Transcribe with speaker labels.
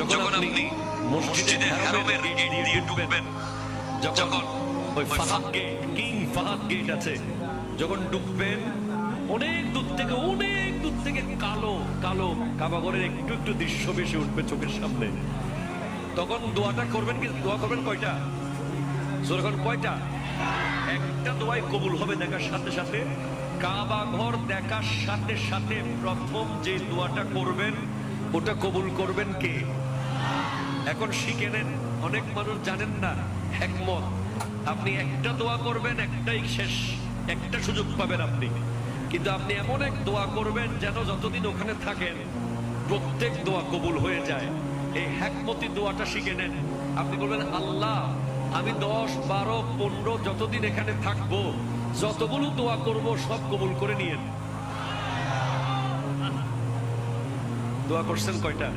Speaker 1: যখন আপনি মসজিদে হারামের গেট দিয়ে ঢুকবেন, যখন ওই Fahad gate, king Fahad gate আছে, যখন ঢুকবেন অনেক দূর থেকে কালো কালো কাবাগরের একটু একটু দৃশ্য ভেসে উঠবে চোখের সামনে। তখন দোয়াটা করবেন কি? দোয়া করবেন কয়টা? যখন কয়টা? একটা দোয়াই কবুল হবে দেখার সাথে সাথে। কাবা ঘর দেখার সাথে সাথে প্রথম যে দোয়াটা করবেন ওটা কবুল করবেন কে? এখন শিখে নেন, অনেক মানুষ জানেন না হিকমত। আপনি একটা দোয়া করবেন, একটাই শেষ, একটা সুযোগ পাবেন আপনি, কিন্তু আপনি এমন এক দোয়া করবেন যেন যতদিন ওখানে থাকেন প্রত্যেক দোয়া কবুল হয়ে যায়। এই হিকমতি দোয়াটা শিখে নেন। আপনি বলবেন, আল্লাহ আমি 10, 12, 15 যতদিন এখানে থাকবো, যতগুলো দোয়া করব সব কবুল করে নিয়েন। দোয়া করছেন কয়টা?